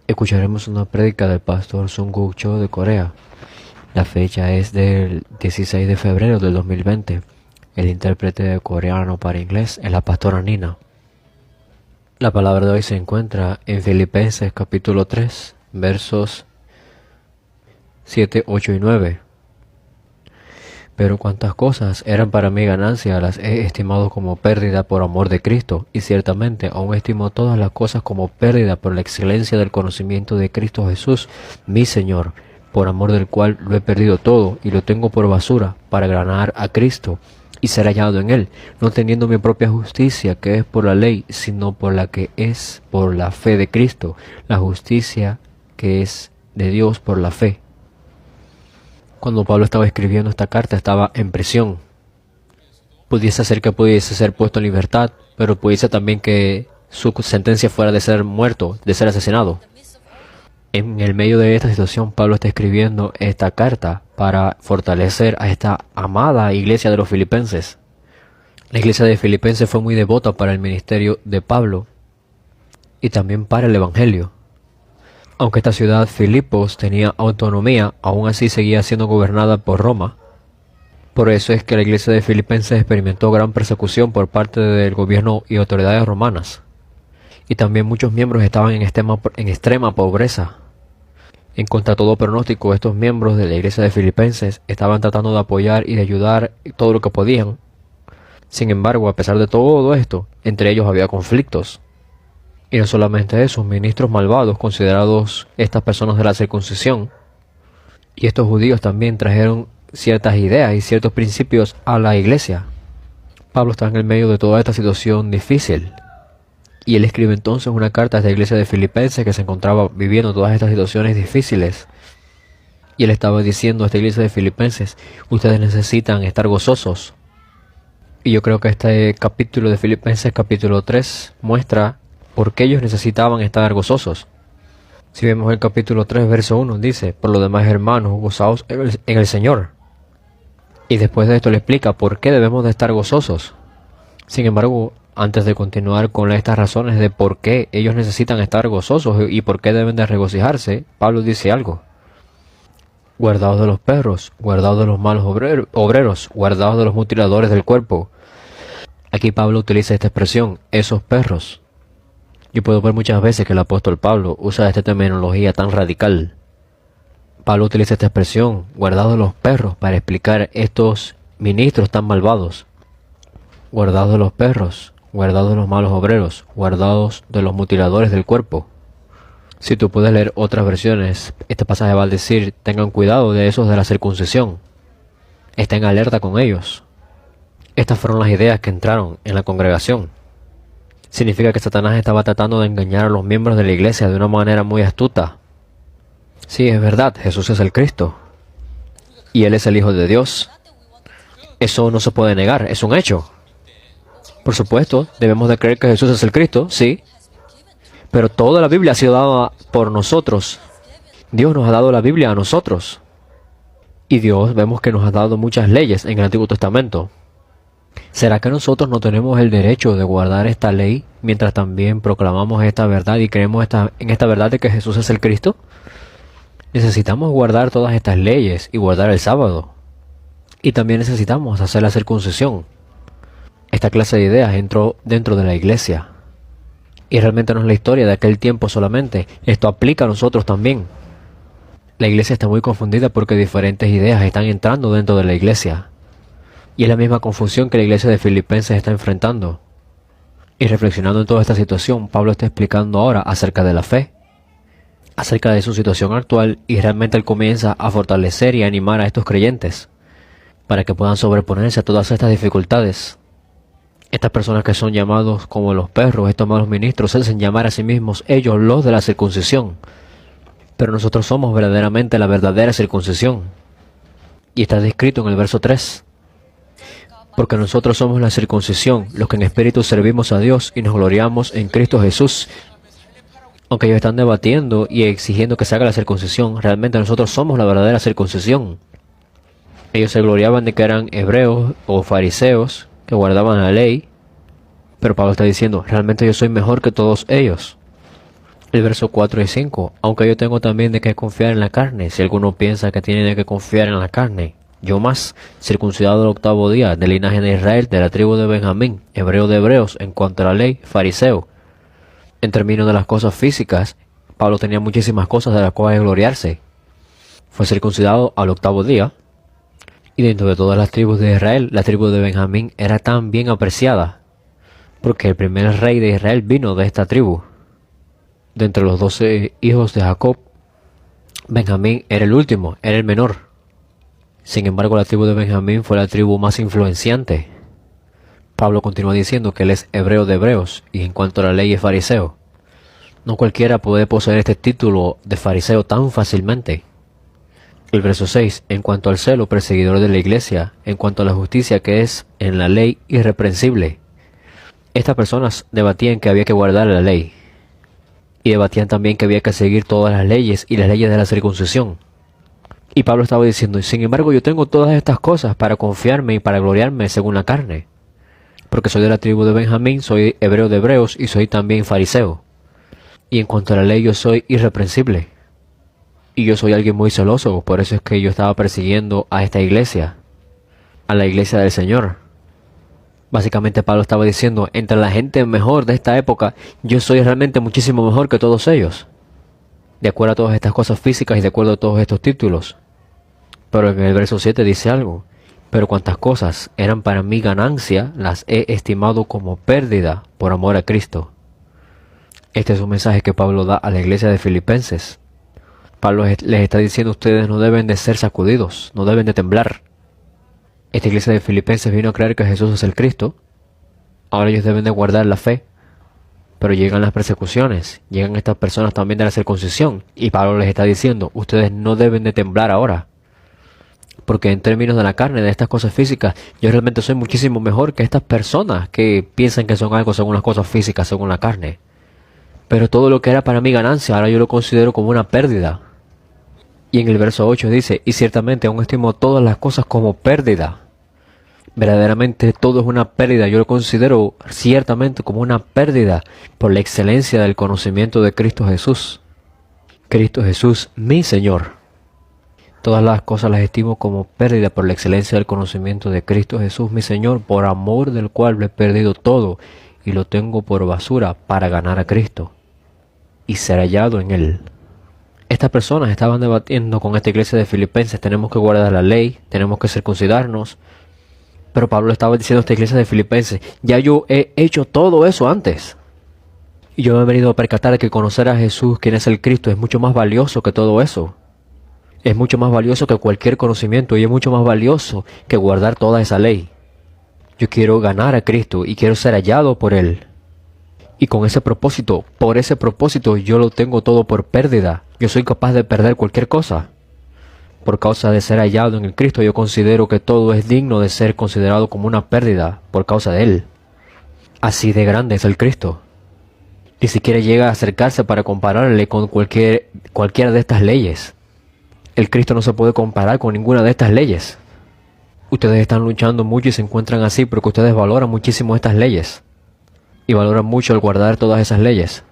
Escucharemos una prédica del pastor Sung-Gu Cho de Corea. La fecha es del 16 de febrero del 2020. El intérprete de coreano para inglés es la pastora Nina. La palabra de hoy se encuentra en Filipenses capítulo 3, versos 7, 8 y 9. Pero cuantas cosas eran para mí ganancia, las he estimado como pérdida por amor de Cristo, y ciertamente aún estimo todas las cosas como pérdida por la excelencia del conocimiento de Cristo Jesús, mi Señor, por amor del cual lo he perdido todo, y lo tengo por basura, para ganar a Cristo, y ser hallado en Él, no teniendo mi propia justicia, que es por la ley, sino por la que es por la fe de Cristo, la justicia que es de Dios por la fe. Cuando Pablo estaba escribiendo esta carta estaba en prisión. Pudiese ser que pudiese ser puesto en libertad, pero pudiese también que su sentencia fuera de ser muerto, de ser asesinado. En el medio de esta situación, Pablo está escribiendo esta carta para fortalecer a esta amada iglesia de los filipenses. La iglesia de Filipenses fue muy devota para el ministerio de Pablo y también para el evangelio. Aunque esta ciudad, Filipos, tenía autonomía, aún así seguía siendo gobernada por Roma. Por eso es que la iglesia de Filipenses experimentó gran persecución por parte del gobierno y autoridades romanas. Y también muchos miembros estaban en extrema pobreza. En contra de todo pronóstico, estos miembros de la iglesia de Filipenses estaban tratando de apoyar y de ayudar todo lo que podían. Sin embargo, a pesar de todo esto, entre ellos había conflictos. Y no solamente eso, ministros malvados considerados estas personas de la circuncisión. Y estos judíos también trajeron ciertas ideas y ciertos principios a la iglesia. Pablo está en el medio de toda esta situación difícil. Y él escribe entonces una carta a esta iglesia de Filipenses que se encontraba viviendo todas estas situaciones difíciles. Y él estaba diciendo a esta iglesia de Filipenses, ustedes necesitan estar gozosos. Y yo creo que este capítulo de Filipenses, capítulo 3, muestra por qué ellos necesitaban estar gozosos. Si vemos el capítulo 3, verso 1, dice, por lo demás, hermanos, gozaos en el Señor. Y después de esto le explica por qué debemos de estar gozosos. Sin embargo, antes de continuar con estas razones de por qué ellos necesitan estar gozosos y por qué deben de regocijarse, Pablo dice algo. Guardaos de los perros, guardaos de los malos obreros, guardaos de los mutiladores del cuerpo. Aquí Pablo utiliza esta expresión, esos perros. Yo puedo ver muchas veces que el apóstol Pablo usa esta terminología tan radical. Pablo utiliza esta expresión, guardados de los perros, para explicar estos ministros tan malvados. Guardados de los perros, guardados de los malos obreros, guardados de los mutiladores del cuerpo. Si tú puedes leer otras versiones, este pasaje va a decir, tengan cuidado de esos de la circuncisión. Estén alerta con ellos. Estas fueron las ideas que entraron en la congregación. Significa que Satanás estaba tratando de engañar a los miembros de la iglesia de una manera muy astuta. Sí, es verdad, Jesús es el Cristo. Y Él es el Hijo de Dios. Eso no se puede negar, es un hecho. Por supuesto, debemos de creer que Jesús es el Cristo, sí. Pero toda la Biblia ha sido dada por nosotros. Dios nos ha dado la Biblia a nosotros. Y Dios vemos que nos ha dado muchas leyes en el Antiguo Testamento. ¿Será que nosotros no tenemos el derecho de guardar esta ley mientras también proclamamos esta verdad y creemos en esta verdad de que Jesús es el Cristo? Necesitamos guardar todas estas leyes y guardar el sábado. Y también necesitamos hacer la circuncisión. Esta clase de ideas entró dentro de la iglesia. Y realmente no es la historia de aquel tiempo solamente. Esto aplica a nosotros también. La iglesia está muy confundida porque diferentes ideas están entrando dentro de la iglesia. Y es la misma confusión que la iglesia de Filipenses está enfrentando. Y reflexionando en toda esta situación, Pablo está explicando ahora acerca de la fe, acerca de su situación actual, y realmente él comienza a fortalecer y animar a estos creyentes para que puedan sobreponerse a todas estas dificultades. Estas personas que son llamados como los perros, estos malos ministros, se hacen llamar a sí mismos ellos los de la circuncisión. Pero nosotros somos verdaderamente la verdadera circuncisión. Y está descrito en el verso 3. Porque nosotros somos la circuncisión, los que en espíritu servimos a Dios y nos gloriamos en Cristo Jesús. Aunque ellos están debatiendo y exigiendo que se haga la circuncisión, realmente nosotros somos la verdadera circuncisión. Ellos se gloriaban de que eran hebreos o fariseos, que guardaban la ley, pero Pablo está diciendo, realmente yo soy mejor que todos ellos. El verso 4 y 5. Aunque yo tengo también de qué confiar en la carne, si alguno piensa que tiene de qué confiar en la carne. Yo más, circuncidado el 8º día, del linaje de Israel, de la tribu de Benjamín, hebreo de hebreos, en cuanto a la ley, fariseo. En términos de las cosas físicas, Pablo tenía muchísimas cosas de las cuales gloriarse. Fue circuncidado al 8º día, y dentro de todas las tribus de Israel, la tribu de Benjamín era tan bien apreciada, porque el primer rey de Israel vino de esta tribu. De entre los 12 hijos de Jacob, Benjamín era el último, era el menor. Sin embargo, la tribu de Benjamín fue la tribu más influenciante. Pablo continúa diciendo que él es hebreo de hebreos, y en cuanto a la ley es fariseo. No cualquiera puede poseer este título de fariseo tan fácilmente. El verso 6, en cuanto al celo, perseguidor de la iglesia, en cuanto a la justicia que es en la ley irreprensible. Estas personas debatían que había que guardar la ley, y debatían también que había que seguir todas las leyes y las leyes de la circuncisión. Y Pablo estaba diciendo, sin embargo yo tengo todas estas cosas para confiarme y para gloriarme según la carne, porque soy de la tribu de Benjamín, soy hebreo de hebreos y soy también fariseo. Y en cuanto a la ley yo soy irreprensible. Y yo soy alguien muy celoso, por eso es que yo estaba persiguiendo a esta iglesia, a la iglesia del Señor. Básicamente Pablo estaba diciendo, entre la gente mejor de esta época, yo soy realmente muchísimo mejor que todos ellos. De acuerdo a todas estas cosas físicas y de acuerdo a todos estos títulos. Pero en el verso 7 dice algo. Pero cuantas cosas eran para mí ganancia, las he estimado como pérdida por amor a Cristo. Este es un mensaje que Pablo da a la iglesia de Filipenses. Pablo les está diciendo, ustedes no deben de ser sacudidos, no deben de temblar. Esta iglesia de Filipenses vino a creer que Jesús es el Cristo. Ahora ellos deben de guardar la fe. Pero llegan las persecuciones, llegan estas personas también de la circuncisión. Y Pablo les está diciendo, ustedes no deben de temblar ahora. Porque en términos de la carne, de estas cosas físicas, yo realmente soy muchísimo mejor que estas personas que piensan que son algo según las cosas físicas, según la carne. Pero todo lo que era para mí ganancia, ahora yo lo considero como una pérdida. Y en el verso 8 dice, y ciertamente aún estimo todas las cosas como pérdida. Verdaderamente todo es una pérdida, yo lo considero ciertamente como una pérdida por la excelencia del conocimiento de Cristo Jesús. Cristo Jesús, mi Señor. Todas las cosas las estimo como pérdida por la excelencia del conocimiento de Cristo Jesús, mi Señor, por amor del cual lo he perdido todo y lo tengo por basura para ganar a Cristo y ser hallado en Él. Estas personas estaban debatiendo con esta iglesia de Filipenses, tenemos que guardar la ley, tenemos que circuncidarnos. Pero Pablo estaba diciendo a esta iglesia de Filipenses, ya yo he hecho todo eso antes. Y yo me he venido a percatar de que conocer a Jesús, quien es el Cristo, es mucho más valioso que todo eso. Es mucho más valioso que cualquier conocimiento y es mucho más valioso que guardar toda esa ley. Yo quiero ganar a Cristo y quiero ser hallado por Él. Y con ese propósito, por ese propósito yo lo tengo todo por pérdida. Yo soy capaz de perder cualquier cosa. Por causa de ser hallado en el Cristo, yo considero que todo es digno de ser considerado como una pérdida por causa de Él. Así de grande es el Cristo. Ni siquiera llega a acercarse para compararle con cualquiera de estas leyes. El Cristo no se puede comparar con ninguna de estas leyes. Ustedes están luchando mucho y se encuentran así porque ustedes valoran muchísimo estas leyes. Y valoran mucho el guardar todas esas leyes.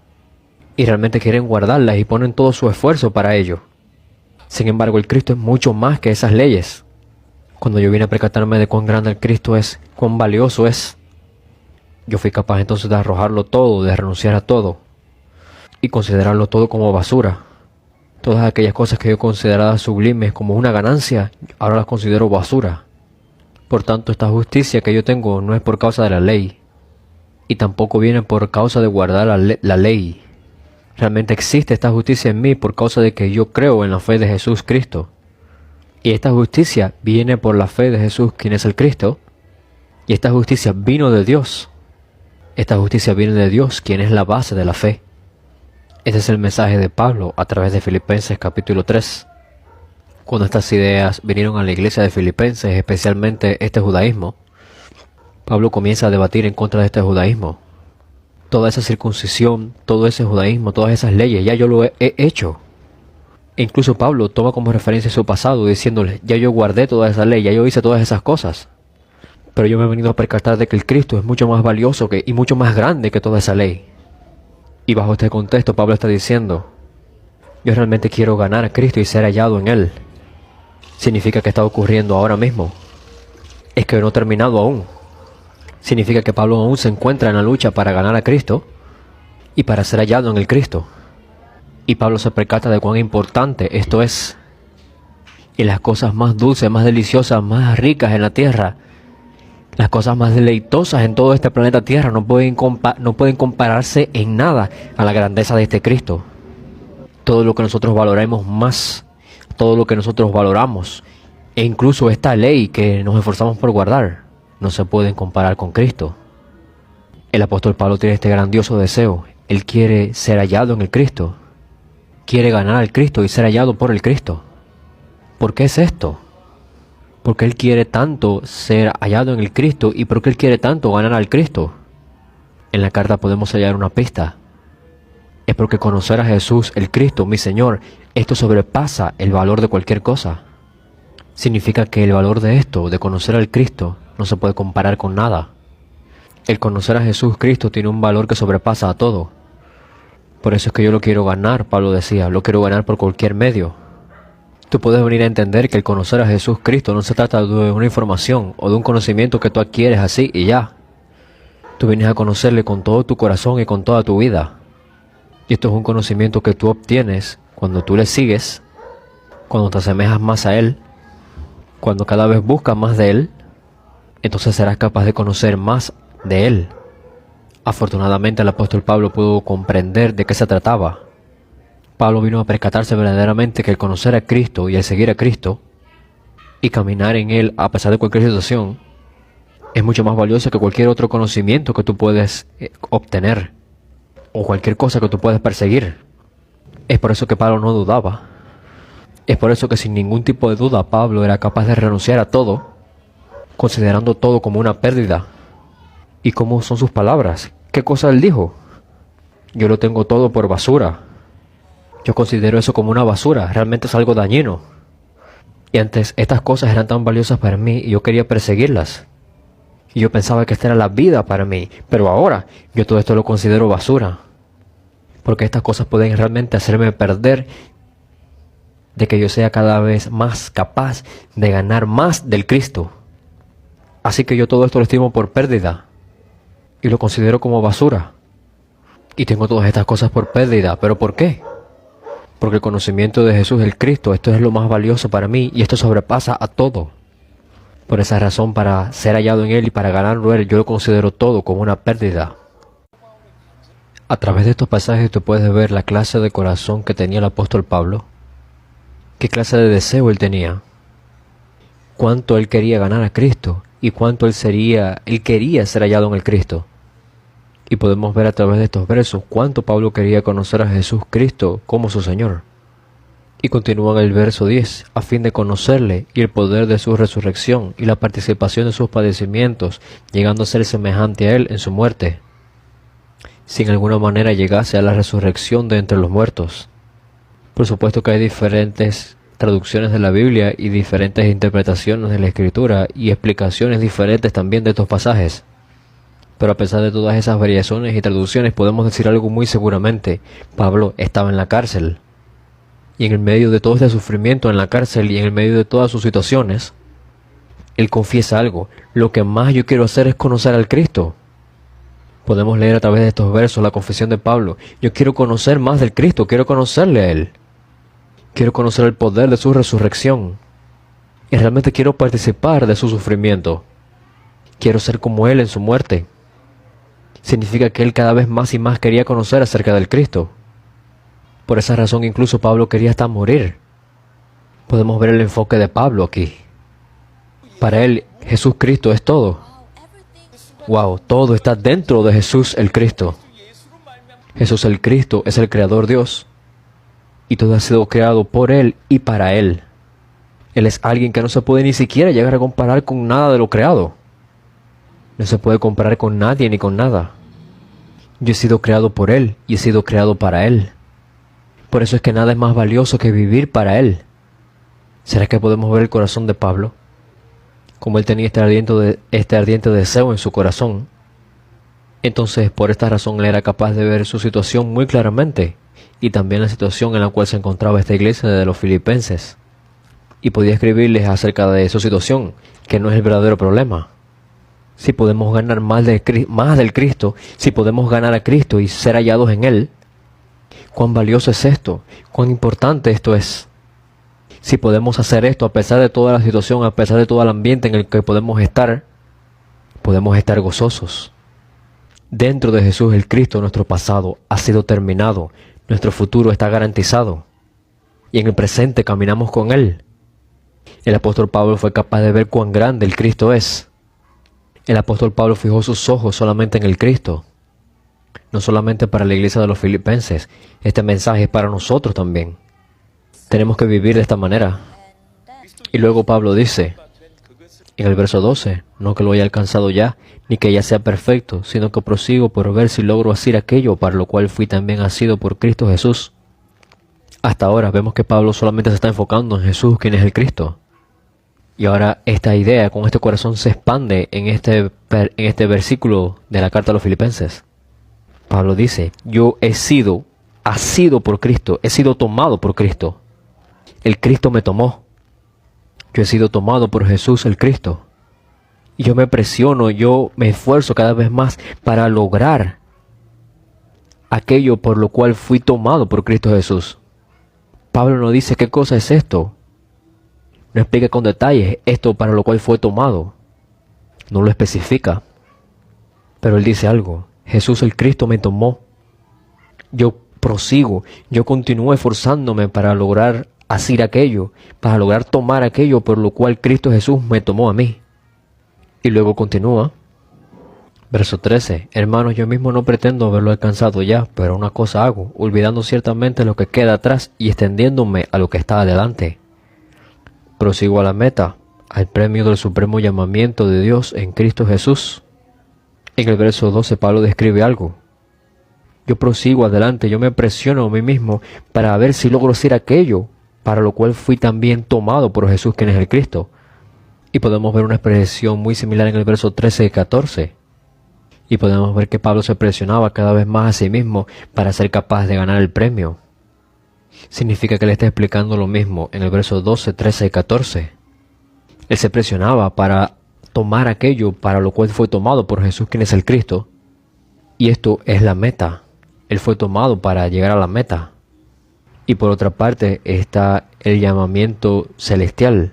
Y realmente quieren guardarlas y ponen todo su esfuerzo para ello. Sin embargo, el Cristo es mucho más que esas leyes. Cuando yo vine a percatarme de cuán grande el Cristo es, cuán valioso es, yo fui capaz entonces de arrojarlo todo, de renunciar a todo y considerarlo todo como basura. Todas aquellas cosas que yo consideraba sublimes como una ganancia, ahora las considero basura. Por tanto, esta justicia que yo tengo no es por causa de la ley y tampoco viene por causa de guardar la ley. Realmente existe esta justicia en mí por causa de que yo creo en la fe de Jesús Cristo. Y esta justicia viene por la fe de Jesús, quien es el Cristo. Y esta justicia vino de Dios. Esta justicia viene de Dios, quien es la base de la fe. Este es el mensaje de Pablo a través de Filipenses capítulo 3. Cuando estas ideas vinieron a la iglesia de Filipenses, especialmente este judaísmo, Pablo comienza a debatir en contra de este judaísmo. Toda esa circuncisión, todo ese judaísmo, todas esas leyes, ya yo lo he hecho. E incluso Pablo toma como referencia su pasado diciéndole, ya yo guardé toda esa ley, ya yo hice todas esas cosas. Pero yo me he venido a percatar de que el Cristo es mucho más valioso y mucho más grande que toda esa ley. Y bajo este contexto Pablo está diciendo, yo realmente quiero ganar a Cristo y ser hallado en Él. Significa que está ocurriendo ahora mismo. Es que no ha terminado aún. Significa que Pablo aún se encuentra en la lucha para ganar a Cristo y para ser hallado en el Cristo. Y Pablo se percata de cuán importante esto es. Y las cosas más dulces, más deliciosas, más ricas en la tierra, las cosas más deleitosas en todo este planeta Tierra no pueden compararse en nada a la grandeza de este Cristo. Todo lo que nosotros valoremos más, todo lo que nosotros valoramos, e incluso esta ley que nos esforzamos por guardar, no se pueden comparar con Cristo. El apóstol Pablo tiene este grandioso deseo. Él quiere ser hallado en el Cristo. Quiere ganar al Cristo y ser hallado por el Cristo. ¿Por qué es esto? ¿Por qué él quiere tanto ser hallado en el Cristo y por qué él quiere tanto ganar al Cristo? En la carta podemos hallar una pista. Es porque conocer a Jesús, el Cristo, mi Señor, esto sobrepasa el valor de cualquier cosa. Significa que el valor de esto, de conocer al Cristo, no se puede comparar con nada. El conocer a Jesús Cristo tiene un valor que sobrepasa a todo. Por eso es que yo lo quiero ganar, Pablo decía, lo quiero ganar por cualquier medio. Tú puedes venir a entender que el conocer a Jesús Cristo no se trata de una información o de un conocimiento que tú adquieres así y ya. Tú vienes a conocerle con todo tu corazón y con toda tu vida. Y esto es un conocimiento que tú obtienes cuando tú le sigues, cuando te asemejas más a Él, cuando cada vez buscas más de Él, entonces serás capaz de conocer más de Él. Afortunadamente el apóstol Pablo pudo comprender de qué se trataba. Pablo vino a percatarse verdaderamente que el conocer a Cristo y el seguir a Cristo y caminar en Él a pesar de cualquier situación es mucho más valioso que cualquier otro conocimiento que tú puedes obtener o cualquier cosa que tú puedas perseguir. Es por eso que Pablo no dudaba. Es por eso que sin ningún tipo de duda Pablo era capaz de renunciar a todo, considerando todo como una pérdida. ¿Y cómo son sus palabras? ¿Qué cosa él dijo? Yo lo tengo todo por basura. Yo considero eso como una basura, realmente es algo dañino. Y antes estas cosas eran tan valiosas para mí y yo quería perseguirlas. Y yo pensaba que esta era la vida para mí, pero ahora yo todo esto lo considero basura. Porque estas cosas pueden realmente hacerme perder de que yo sea cada vez más capaz de ganar más del Cristo. Así que yo todo esto lo estimo por pérdida y lo considero como basura. Y tengo todas estas cosas por pérdida, ¿pero por qué? Porque el conocimiento de Jesús el Cristo, esto es lo más valioso para mí y esto sobrepasa a todo. Por esa razón, para ser hallado en Él y para ganarlo Él, yo lo considero todo como una pérdida. A través de estos pasajes tú puedes ver la clase de corazón que tenía el apóstol Pablo. ¿Qué clase de deseo él tenía? Cuánto él quería ganar a Cristo y cuánto él quería ser hallado en el Cristo. Y podemos ver a través de estos versos cuánto Pablo quería conocer a Jesús Cristo como su Señor. Y continúa en el verso 10, a fin de conocerle y el poder de su resurrección y la participación de sus padecimientos, llegando a ser semejante a él en su muerte, si en alguna manera llegase a la resurrección de entre los muertos. Por supuesto que hay diferentes traducciones de la Biblia y diferentes interpretaciones de la Escritura y explicaciones diferentes también de estos pasajes. Pero a pesar de todas esas variaciones y traducciones podemos decir algo muy seguramente. Pablo estaba en la cárcel. Y en el medio de todo este sufrimiento en la cárcel y en el medio de todas sus situaciones, él confiesa algo. Lo que más yo quiero hacer es conocer al Cristo. Podemos leer a través de estos versos la confesión de Pablo. Yo quiero conocer más del Cristo, quiero conocerle a Él. Quiero conocer el poder de su resurrección. Y realmente quiero participar de su sufrimiento. Quiero ser como Él en su muerte. Significa que él cada vez más y más quería conocer acerca del Cristo. Por esa razón incluso Pablo quería hasta morir. Podemos ver el enfoque de Pablo aquí. Para él, Jesús Cristo es todo. Wow, todo está dentro de Jesús el Cristo. Jesús el Cristo es el Creador Dios. Y todo ha sido creado por Él y para Él. Él es alguien que no se puede ni siquiera llegar a comparar con nada de lo creado. No se puede comparar con nadie ni con nada. Yo he sido creado por Él y he sido creado para Él. Por eso es que nada es más valioso que vivir para Él. ¿Será que podemos ver el corazón de Pablo? Como él tenía este ardiente deseo en su corazón. Entonces, por esta razón, él era capaz de ver su situación muy claramente, y también la situación en la cual se encontraba esta iglesia de los filipenses. Y podía escribirles acerca de su situación, que no es el verdadero problema. Si podemos ganar más del Cristo, si podemos ganar a Cristo y ser hallados en Él, cuán valioso es esto, cuán importante esto es. Si podemos hacer esto a pesar de toda la situación, a pesar de todo el ambiente en el que podemos estar gozosos. Dentro de Jesús el Cristo, nuestro pasado ha sido terminado, nuestro futuro está garantizado, y en el presente caminamos con Él. El apóstol Pablo fue capaz de ver cuán grande el Cristo es. El apóstol Pablo fijó sus ojos solamente en el Cristo, no solamente para la iglesia de los filipenses. Este mensaje es para nosotros también. Tenemos que vivir de esta manera. Y luego Pablo dice, en el verso 12, no que lo haya alcanzado ya, ni que ya sea perfecto, sino que prosigo por ver si logro hacer aquello para lo cual fui también asido por Cristo Jesús. Hasta ahora vemos que Pablo solamente se está enfocando en Jesús, quien es el Cristo. Y ahora esta idea con este corazón se expande en este versículo de la carta a los filipenses. Pablo dice, yo he sido asido por Cristo, he sido tomado por Cristo. El Cristo me tomó. Yo he sido tomado por Jesús el Cristo. Y yo me presiono, yo me esfuerzo cada vez más para lograr aquello por lo cual fui tomado por Cristo Jesús. Pablo no dice qué cosa es esto. No explica con detalles esto para lo cual fue tomado. No lo especifica. Pero él dice algo. Jesús el Cristo me tomó. Yo prosigo. Yo continúo esforzándome para lograr hacer aquello. Para lograr tomar aquello por lo cual Cristo Jesús me tomó a mí. Y luego continúa. Verso 13. Hermanos, yo mismo no pretendo haberlo alcanzado ya, pero una cosa hago, olvidando ciertamente lo que queda atrás y extendiéndome a lo que está adelante. Prosigo a la meta, al premio del supremo llamamiento de Dios en Cristo Jesús. En el verso 12 Pablo describe algo. Yo prosigo adelante, yo me presiono a mí mismo para ver si logro hacer aquello para lo cual fui también tomado por Jesús, quien es el Cristo. Y podemos ver una expresión muy similar en el verso 13 y 14. Y podemos ver que Pablo se presionaba cada vez más a sí mismo para ser capaz de ganar el premio. Significa que le está explicando lo mismo en el verso 12, 13 y 14. Él se presionaba para tomar aquello para lo cual fue tomado por Jesús, quien es el Cristo. Y esto es la meta. Él fue tomado para llegar a la meta. Y por otra parte está el llamamiento celestial,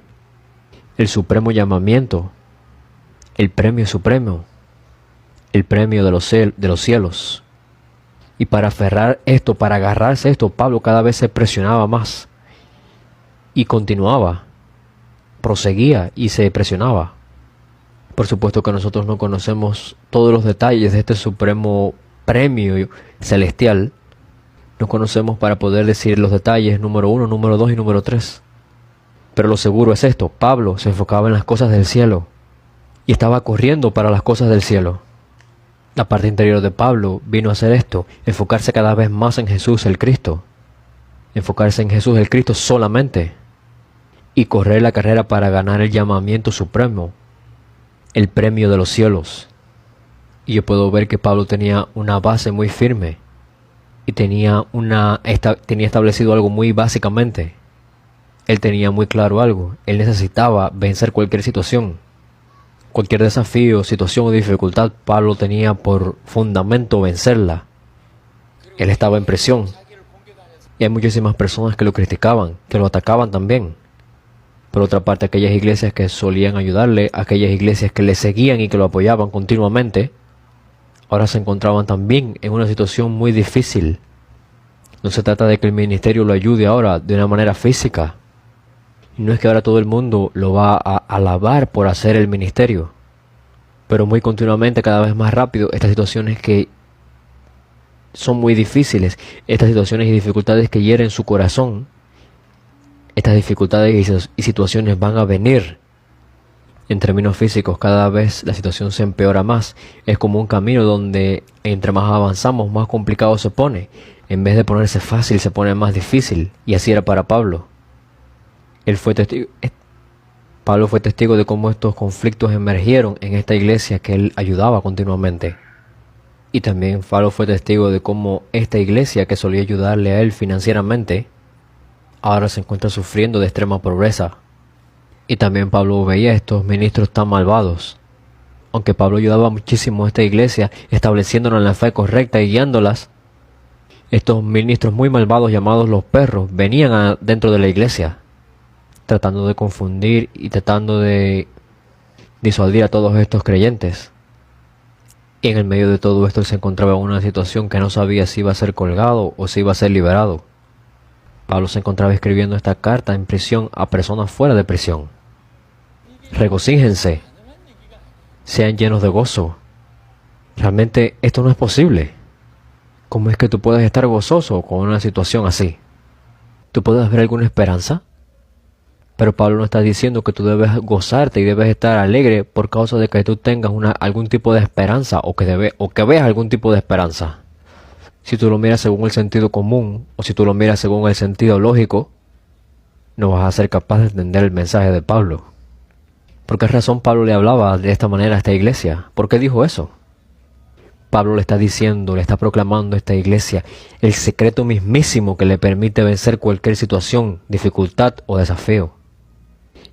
el supremo llamamiento, el premio supremo, el premio de los cielos. Y para aferrar esto, para agarrarse esto, Pablo cada vez se presionaba más. Y continuaba, proseguía y se presionaba. Por supuesto que nosotros no conocemos todos los detalles de este supremo premio celestial. No conocemos para poder decir los detalles número 1, número 2 y número 3. Pero lo seguro es esto, Pablo se enfocaba en las cosas del cielo y estaba corriendo para las cosas del cielo. La parte interior de Pablo vino a hacer esto, enfocarse cada vez más en Jesús el Cristo, enfocarse en Jesús el Cristo solamente y correr la carrera para ganar el llamamiento supremo, el premio de los cielos. Y yo puedo ver que Pablo tenía una base muy firme y tenía establecido algo muy básicamente. Él tenía muy claro algo. Él necesitaba vencer cualquier situación. Cualquier desafío, situación o dificultad, Pablo tenía por fundamento vencerla. Él estaba en presión. Y hay muchísimas personas que lo criticaban, que lo atacaban también. Por otra parte, aquellas iglesias que solían ayudarle, aquellas iglesias que le seguían y que lo apoyaban continuamente, ahora se encontraban también en una situación muy difícil. No se trata de que el ministerio lo ayude ahora de una manera física. Y no es que ahora todo el mundo lo va a alabar por hacer el ministerio. Pero muy continuamente, cada vez más rápido, estas situaciones que son muy difíciles, estas situaciones y dificultades que hieren su corazón, estas dificultades y situaciones van a venir. En términos físicos, cada vez la situación se empeora más. Es como un camino donde entre más avanzamos, más complicado se pone. En vez de ponerse fácil, se pone más difícil. Y así era para Pablo. Pablo fue testigo de cómo estos conflictos emergieron en esta iglesia que él ayudaba continuamente. Y también Pablo fue testigo de cómo esta iglesia que solía ayudarle a él financieramente, ahora se encuentra sufriendo de extrema pobreza. Y también Pablo veía a estos ministros tan malvados. Aunque Pablo ayudaba muchísimo a esta iglesia, estableciéndola en la fe correcta y guiándolas, estos ministros muy malvados llamados los perros venían dentro de la iglesia, tratando de confundir y tratando de disuadir a todos estos creyentes. Y en el medio de todo esto él se encontraba en una situación que no sabía si iba a ser colgado o si iba a ser liberado. Pablo se encontraba escribiendo esta carta en prisión a personas fuera de prisión. Regocíjense, sean llenos de gozo. Realmente esto no es posible. ¿Cómo es que tú puedes estar gozoso con una situación así? ¿Tú puedes ver alguna esperanza? Pero Pablo no está diciendo que tú debes gozarte y debes estar alegre por causa de que tú tengas algún tipo de esperanza o que veas algún tipo de esperanza. Si tú lo miras según el sentido común o si tú lo miras según el sentido lógico, no vas a ser capaz de entender el mensaje de Pablo. ¿Por qué razón Pablo le hablaba de esta manera a esta iglesia? ¿Por qué dijo eso? Pablo le está diciendo, le está proclamando a esta iglesia el secreto mismísimo que le permite vencer cualquier situación, dificultad o desafío.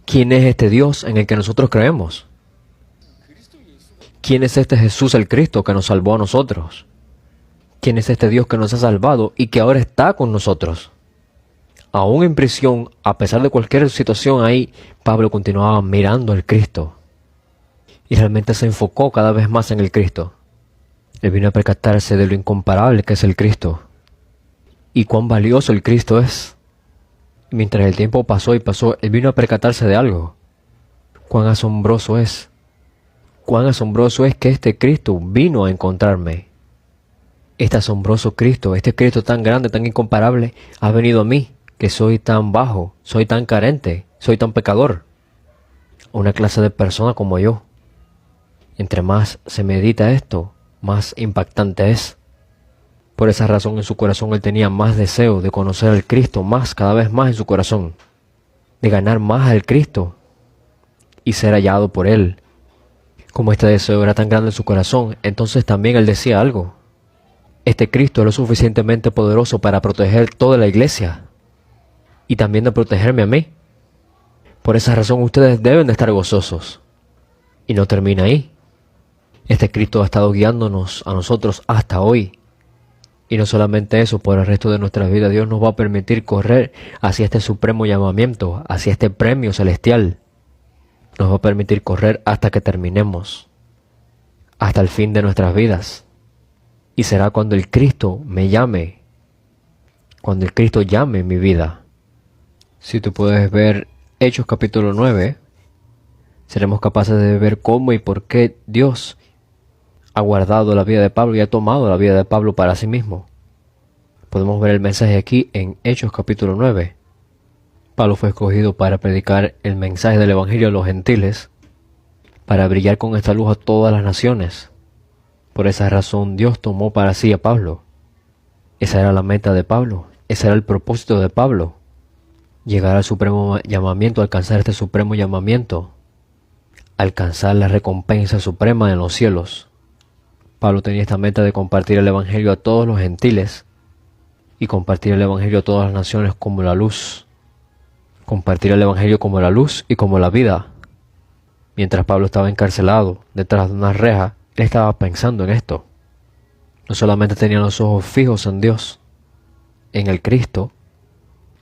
¿Quién es este Dios en el que nosotros creemos? ¿Quién es este Jesús el Cristo que nos salvó a nosotros? ¿Quién es este Dios que nos ha salvado y que ahora está con nosotros? Aún en prisión, a pesar de cualquier situación ahí, Pablo continuaba mirando al Cristo. Y realmente se enfocó cada vez más en el Cristo. Él vino a percatarse de lo incomparable que es el Cristo. Y cuán valioso el Cristo es. Mientras el tiempo pasó y pasó, él vino a percatarse de algo. Cuán asombroso es. Cuán asombroso es que este Cristo vino a encontrarme. Este asombroso Cristo, este Cristo tan grande, tan incomparable, ha venido a mí, que soy tan bajo, soy tan carente, soy tan pecador. Una clase de persona como yo. Entre más se medita esto, más impactante es. Por esa razón en su corazón él tenía más deseo de conocer al Cristo, cada vez más en su corazón, de ganar más al Cristo y ser hallado por él. Como este deseo era tan grande en su corazón, entonces también él decía algo. Este Cristo es lo suficientemente poderoso para proteger toda la iglesia y también de protegerme a mí. Por esa razón ustedes deben de estar gozosos. Y no termina ahí. Este Cristo ha estado guiándonos a nosotros hasta hoy. Y no solamente eso, por el resto de nuestras vidas Dios nos va a permitir correr hacia este supremo llamamiento, hacia este premio celestial. Nos va a permitir correr hasta que terminemos, hasta el fin de nuestras vidas. Y será cuando el Cristo me llame, cuando el Cristo llame mi vida. Si tú puedes ver Hechos capítulo 9, seremos capaces de ver cómo y por qué Dios ha guardado la vida de Pablo y ha tomado la vida de Pablo para sí mismo. Podemos ver el mensaje aquí en Hechos capítulo 9. Pablo fue escogido para predicar el mensaje del Evangelio a los gentiles, para brillar con esta luz a todas las naciones. Por esa razón Dios tomó para sí a Pablo. Esa era la meta de Pablo, ese era el propósito de Pablo. Llegar al supremo llamamiento, alcanzar este supremo llamamiento, alcanzar la recompensa suprema en los cielos. Pablo tenía esta meta de compartir el Evangelio a todos los gentiles y compartir el Evangelio a todas las naciones como la luz. Compartir el Evangelio como la luz y como la vida. Mientras Pablo estaba encarcelado detrás de una reja, él estaba pensando en esto. No solamente tenía los ojos fijos en Dios, en el Cristo,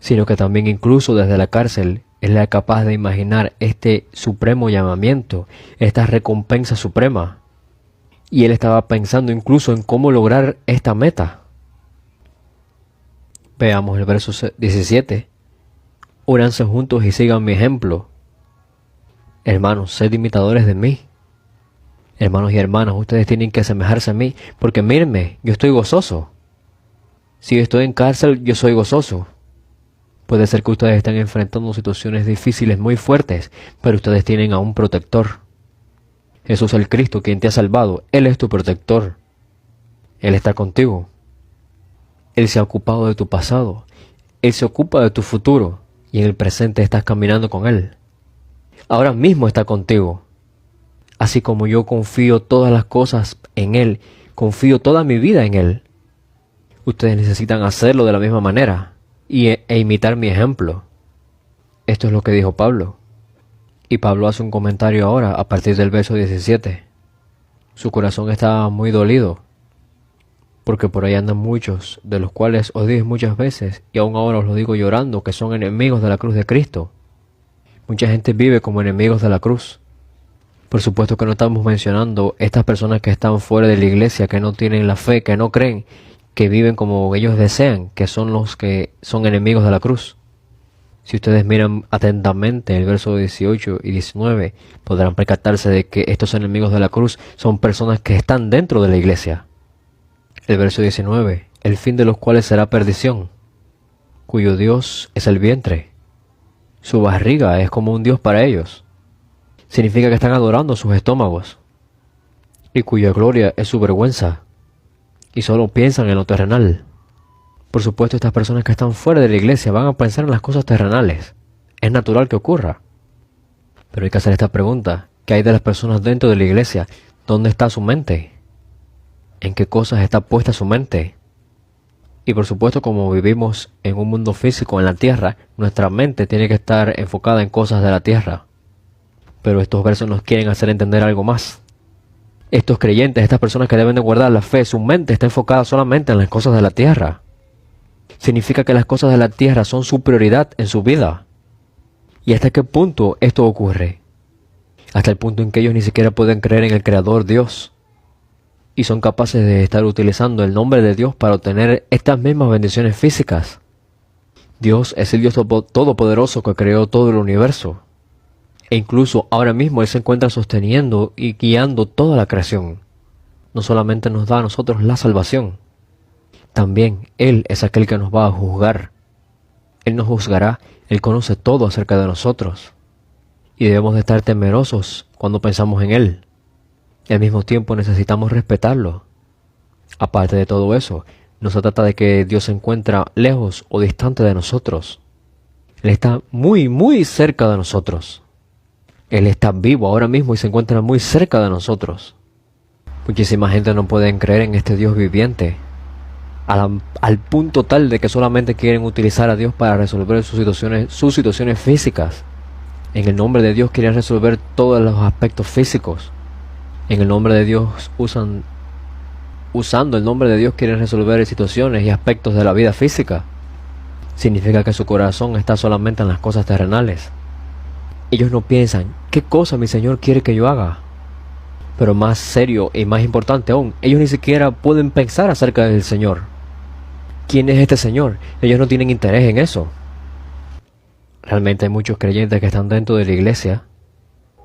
sino que también incluso desde la cárcel él era capaz de imaginar este supremo llamamiento, esta recompensa suprema. Y él estaba pensando incluso en cómo lograr esta meta. Veamos el verso 17. Únanse juntos y sigan mi ejemplo. Hermanos, sed imitadores de mí. Hermanos y hermanas, ustedes tienen que asemejarse a mí, porque mírenme, yo estoy gozoso. Si estoy en cárcel, yo soy gozoso. Puede ser que ustedes estén enfrentando situaciones difíciles muy fuertes, pero ustedes tienen a un protector. Jesús el Cristo, quien te ha salvado, Él es tu protector. Él está contigo. Él se ha ocupado de tu pasado. Él se ocupa de tu futuro. Y en el presente estás caminando con Él. Ahora mismo está contigo. Así como yo confío todas las cosas en Él, Confío toda mi vida en Él. Ustedes necesitan hacerlo de la misma manera e imitar mi ejemplo. Esto es lo que dijo Pablo. Y Pablo hace un comentario ahora a partir del verso 17. Su corazón está muy dolido, porque por ahí andan muchos, de los cuales os dije muchas veces, y aún ahora os lo digo llorando, que son enemigos de la cruz de Cristo. Mucha gente vive como enemigos de la cruz. Por supuesto que no estamos mencionando estas personas que están fuera de la iglesia, que no tienen la fe, que no creen, que viven como ellos desean, que son los que son enemigos de la cruz. Si ustedes miran atentamente el verso 18 y 19, podrán percatarse de que estos enemigos de la cruz son personas que están dentro de la iglesia. El verso 19, el fin de los cuales será perdición, cuyo Dios es el vientre. Su barriga es como un Dios para ellos. Significa que están adorando sus estómagos, y cuya gloria es su vergüenza, y solo piensan en lo terrenal. Por supuesto, estas personas que están fuera de la iglesia van a pensar en las cosas terrenales. Es natural que ocurra. Pero hay que hacer esta pregunta: ¿qué hay de las personas dentro de la iglesia? ¿Dónde está su mente? ¿En qué cosas está puesta su mente? Y por supuesto, como vivimos en un mundo físico en la tierra, nuestra mente tiene que estar enfocada en cosas de la tierra. Pero estos versos nos quieren hacer entender algo más. Estos creyentes, estas personas que deben de guardar la fe, su mente está enfocada solamente en las cosas de la tierra. Significa que las cosas de la tierra son su prioridad en su vida. ¿Y hasta qué punto esto ocurre? Hasta el punto en que ellos ni siquiera pueden creer en el Creador Dios. Y son capaces de estar utilizando el nombre de Dios para obtener estas mismas bendiciones físicas. Dios es el Dios todopoderoso que creó todo el universo. E incluso ahora mismo Él se encuentra sosteniendo y guiando toda la creación. No solamente nos da a nosotros la salvación, también Él es aquel que nos va a juzgar. Él nos juzgará, Él conoce todo acerca de nosotros. Y debemos de estar temerosos cuando pensamos en Él. Y al mismo tiempo necesitamos respetarlo. Aparte de todo eso, no se trata de que Dios se encuentra lejos o distante de nosotros. Él está muy, muy cerca de nosotros. Él está vivo ahora mismo y se encuentra muy cerca de nosotros. Muchísima gente no puede creer en este Dios viviente, al punto tal de que solamente quieren utilizar a Dios para resolver sus situaciones físicas. En el nombre de Dios quieren resolver todos los aspectos físicos. En el nombre de Dios usando el nombre de Dios quieren resolver situaciones y aspectos de la vida física. Significa que su corazón está solamente en las cosas terrenales. Ellos no piensan, ¿qué cosa mi Señor quiere que yo haga? Pero más serio y más importante aún, ellos ni siquiera pueden pensar acerca del Señor. ¿Quién es este Señor? Ellos no tienen interés en eso. Realmente hay muchos creyentes que están dentro de la iglesia.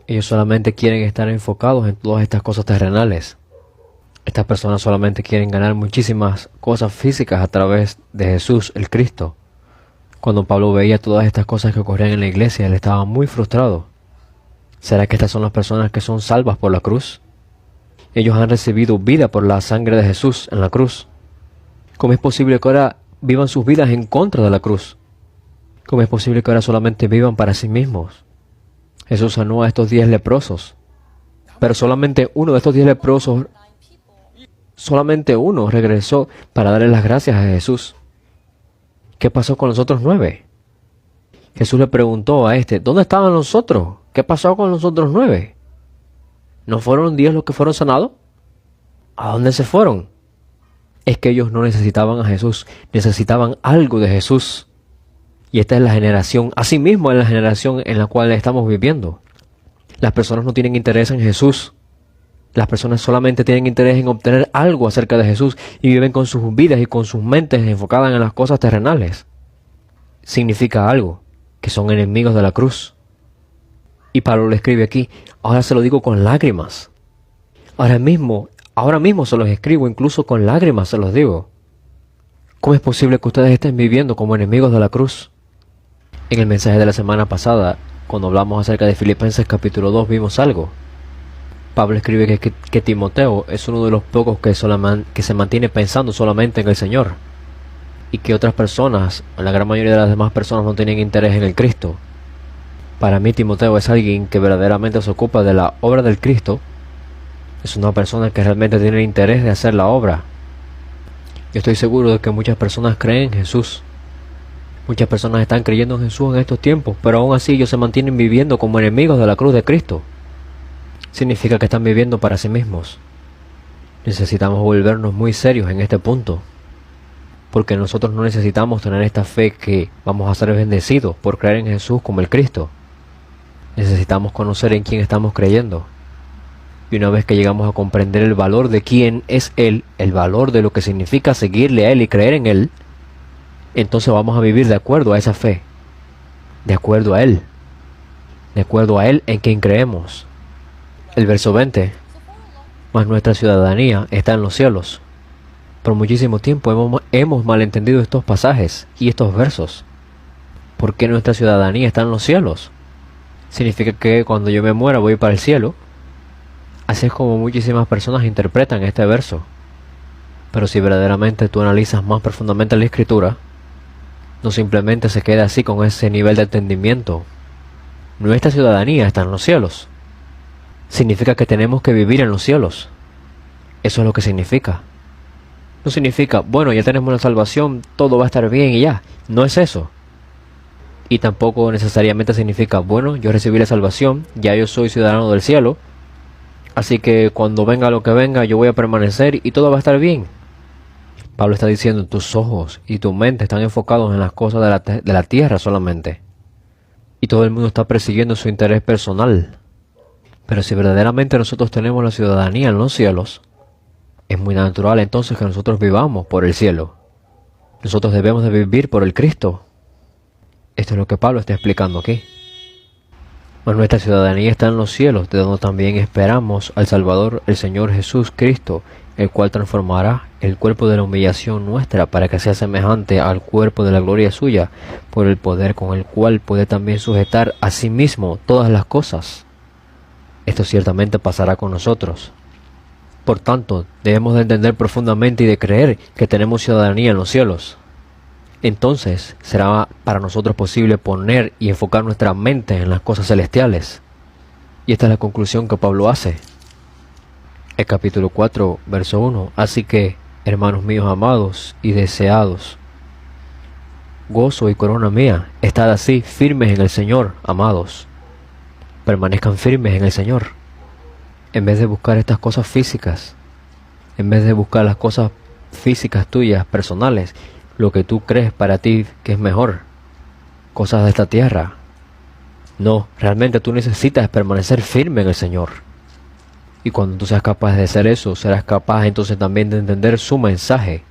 Ellos solamente quieren estar enfocados en todas estas cosas terrenales. Estas personas solamente quieren ganar muchísimas cosas físicas a través de Jesús, el Cristo. Cuando Pablo veía todas estas cosas que ocurrían en la iglesia, él estaba muy frustrado. ¿Será que estas son las personas que son salvas por la cruz? Ellos han recibido vida por la sangre de Jesús en la cruz. ¿Cómo es posible que ahora vivan sus vidas en contra de la cruz? ¿Cómo es posible que ahora solamente vivan para sí mismos? Jesús sanó a estos 10 leprosos, pero solamente uno de estos 10 leprosos, solamente uno regresó para darle las gracias a Jesús. ¿Qué pasó con los otros 9? Jesús le preguntó a este, ¿dónde estaban los otros? ¿Qué pasó con los otros 9? ¿No fueron 10 los que fueron sanados? ¿A dónde se fueron? Es que ellos no necesitaban a Jesús, necesitaban algo de Jesús. Y esta es la generación, asimismo es la generación en la cual estamos viviendo. Las personas no tienen interés en Jesús. Las personas solamente tienen interés en obtener algo acerca de Jesús y viven con sus vidas y con sus mentes enfocadas en las cosas terrenales. Significa algo, que son enemigos de la cruz. Y Pablo le escribe aquí, ahora se lo digo con lágrimas. Ahora mismo se los escribo, incluso con lágrimas se los digo. ¿Cómo es posible que ustedes estén viviendo como enemigos de la cruz? En el mensaje de la semana pasada, cuando hablamos acerca de Filipenses capítulo 2, vimos algo. Pablo escribe que Timoteo es uno de los pocos que se mantiene pensando solamente en el Señor. Y que otras personas, la gran mayoría de las demás personas, no tienen interés en el Cristo. Para mí Timoteo es alguien que verdaderamente se ocupa de la obra del Cristo Es una persona que realmente tiene el interés de hacer la obra. Yo estoy seguro de que muchas personas creen en Jesús. Muchas personas están creyendo en Jesús en estos tiempos, pero aún así ellos se mantienen viviendo como enemigos de la cruz de Cristo. Significa que están viviendo para sí mismos. Necesitamos volvernos muy serios en este punto, porque nosotros no necesitamos tener esta fe que vamos a ser bendecidos por creer en Jesús como el Cristo. Necesitamos conocer en quién estamos creyendo. Y una vez que llegamos a comprender el valor de quién es Él, el valor de lo que significa seguirle a Él y creer en Él, entonces vamos a vivir de acuerdo a esa fe, de acuerdo a Él en quien creemos. El verso 20, mas nuestra ciudadanía está en los cielos. Por muchísimo tiempo hemos malentendido estos pasajes y estos versos. ¿Por qué nuestra ciudadanía está en los cielos? ¿Significa que cuando yo me muera voy para el cielo? Así es como muchísimas personas interpretan este verso. Pero si verdaderamente tú analizas más profundamente la Escritura, no simplemente se queda así con ese nivel de entendimiento. Nuestra ciudadanía está en los cielos. Significa que tenemos que vivir en los cielos. Eso es lo que significa. No significa, bueno, ya tenemos la salvación, todo va a estar bien y ya. No es eso. Y tampoco necesariamente significa, bueno, yo recibí la salvación, ya yo soy ciudadano del cielo, así que cuando venga lo que venga, yo voy a permanecer y todo va a estar bien. Pablo está diciendo, tus ojos y tu mente están enfocados en las cosas de la tierra solamente. Y todo el mundo está persiguiendo su interés personal. Pero si verdaderamente nosotros tenemos la ciudadanía en los cielos, es muy natural entonces que nosotros vivamos por el cielo. Nosotros debemos de vivir por el Cristo. Esto es lo que Pablo está explicando aquí. Mas nuestra ciudadanía está en los cielos, de donde también esperamos al Salvador, el Señor Jesús Cristo, el cual transformará el cuerpo de la humillación nuestra para que sea semejante al cuerpo de la gloria suya, por el poder con el cual puede también sujetar a sí mismo todas las cosas. Esto ciertamente pasará con nosotros. Por tanto, debemos de entender profundamente y de creer que tenemos ciudadanía en los cielos. Entonces será para nosotros posible poner y enfocar nuestra mente en las cosas celestiales. Y esta es la conclusión que Pablo hace. El capítulo 4, verso 1. Así que, hermanos míos amados y deseados, gozo y corona mía, estad así firmes en el Señor, amados. Permanezcan firmes en el Señor. En vez de buscar estas cosas físicas, en vez de buscar las cosas físicas tuyas, personales, lo que tú crees para ti que es mejor, cosas de esta tierra. No, realmente tú necesitas permanecer firme en el Señor. Y cuando tú seas capaz de hacer eso, serás capaz entonces también de entender su mensaje.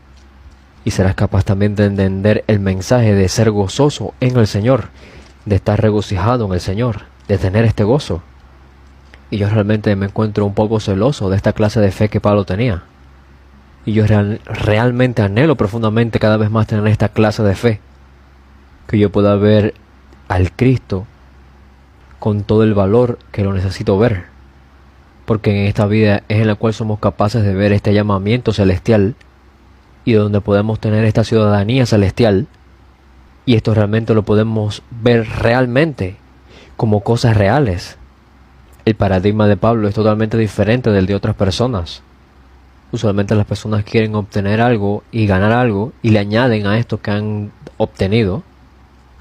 Y serás capaz también de entender el mensaje de ser gozoso en el Señor, de estar regocijado en el Señor, de tener este gozo. Y yo realmente me encuentro un poco celoso de esta clase de fe que Pablo tenía. Y yo realmente anhelo profundamente cada vez más tener esta clase de fe. Que yo pueda ver al Cristo con todo el valor que lo necesito ver. Porque en esta vida es en la cual somos capaces de ver este llamamiento celestial. Y donde podemos tener esta ciudadanía celestial. Y esto realmente lo podemos ver realmente como cosas reales. El paradigma de Pablo es totalmente diferente del de otras personas. Usualmente las personas quieren obtener algo y ganar algo y le añaden a esto que han obtenido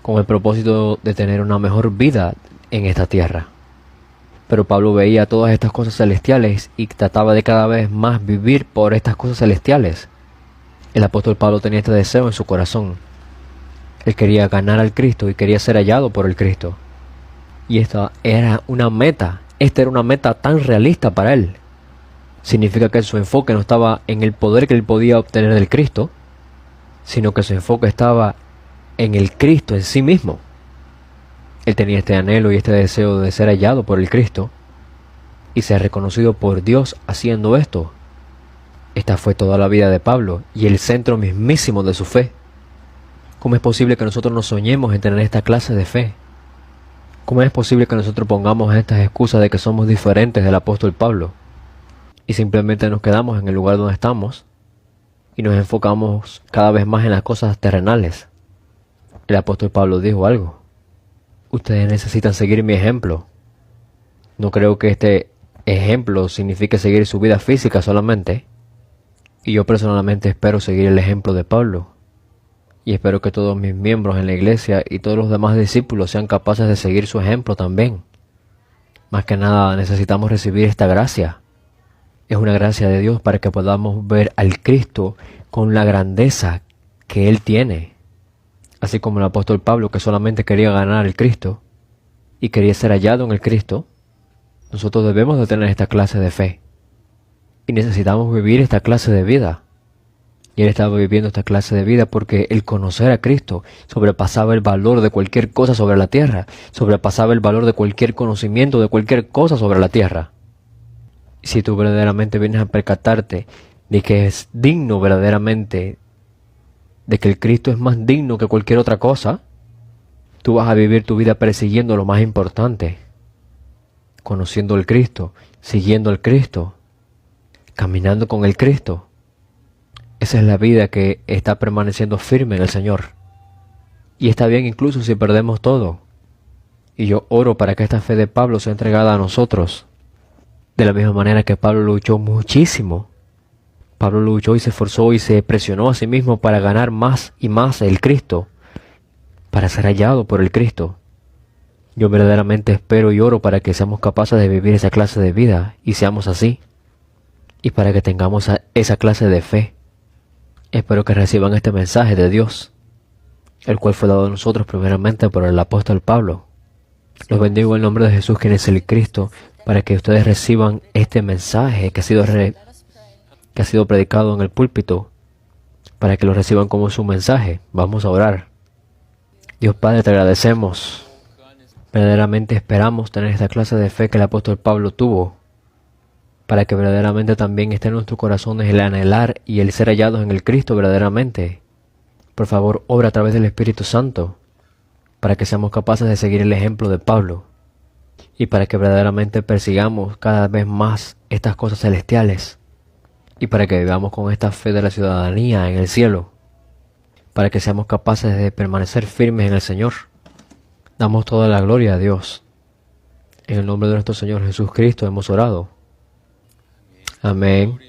con el propósito de tener una mejor vida en esta tierra. Pero Pablo veía todas estas cosas celestiales y trataba de cada vez más vivir por estas cosas celestiales. El apóstol Pablo tenía este deseo en su corazón. Él quería ganar al Cristo y quería ser hallado por el Cristo. Y esta era una meta tan realista para él. Significa que su enfoque no estaba en el poder que él podía obtener del Cristo, sino que su enfoque estaba en el Cristo en sí mismo. Él tenía este anhelo y este deseo de ser hallado por el Cristo y ser reconocido por Dios haciendo esto. Esta fue toda la vida de Pablo y el centro mismísimo de su fe. ¿Cómo es posible que nosotros no soñemos en tener esta clase de fe? ¿Cómo es posible que nosotros pongamos estas excusas de que somos diferentes del apóstol Pablo y simplemente nos quedamos en el lugar donde estamos y nos enfocamos cada vez más en las cosas terrenales? El apóstol Pablo dijo algo: ustedes necesitan seguir mi ejemplo. No creo que este ejemplo signifique seguir su vida física solamente. Y yo personalmente espero seguir el ejemplo de Pablo. Y espero que todos mis miembros en la iglesia y todos los demás discípulos sean capaces de seguir su ejemplo también. Más que nada necesitamos recibir esta gracia. Es una gracia de Dios para que podamos ver al Cristo con la grandeza que Él tiene. Así como el apóstol Pablo, que solamente quería ganar el Cristo y quería ser hallado en el Cristo, nosotros debemos de tener esta clase de fe. Y necesitamos vivir esta clase de vida. Y él estaba viviendo esta clase de vida porque el conocer a Cristo sobrepasaba el valor de cualquier cosa sobre la tierra, sobrepasaba el valor de cualquier conocimiento, de cualquier cosa sobre la tierra. Si tú verdaderamente vienes a percatarte de que es digno verdaderamente, de que el Cristo es más digno que cualquier otra cosa, tú vas a vivir tu vida persiguiendo lo más importante, conociendo al Cristo, siguiendo al Cristo, caminando con el Cristo. Esa es la vida que está permaneciendo firme en el Señor. Y está bien incluso si perdemos todo. Y yo oro para que esta fe de Pablo sea entregada a nosotros. De la misma manera que Pablo luchó muchísimo. Pablo luchó y se esforzó y se presionó a sí mismo para ganar más y más el Cristo. Para ser hallado por el Cristo. Yo verdaderamente espero y oro para que seamos capaces de vivir esa clase de vida y seamos así. Y para que tengamos esa clase de fe. Espero que reciban este mensaje de Dios, el cual fue dado a nosotros primeramente por el apóstol Pablo. Los bendigo en el nombre de Jesús, quien es el Cristo, para que ustedes reciban este mensaje que ha sido predicado en el púlpito, para que lo reciban como su mensaje. Vamos a orar. Dios Padre, te agradecemos. Verdaderamente esperamos tener esta clase de fe que el apóstol Pablo tuvo, para que verdaderamente también esté en nuestros corazones el anhelar y el ser hallados en el Cristo verdaderamente. Por favor, obra a través del Espíritu Santo, para que seamos capaces de seguir el ejemplo de Pablo, y para que verdaderamente persigamos cada vez más estas cosas celestiales, y para que vivamos con esta fe de la ciudadanía en el cielo, para que seamos capaces de permanecer firmes en el Señor. Damos toda la gloria a Dios. En el nombre de nuestro Señor Jesucristo hemos orado. Amén.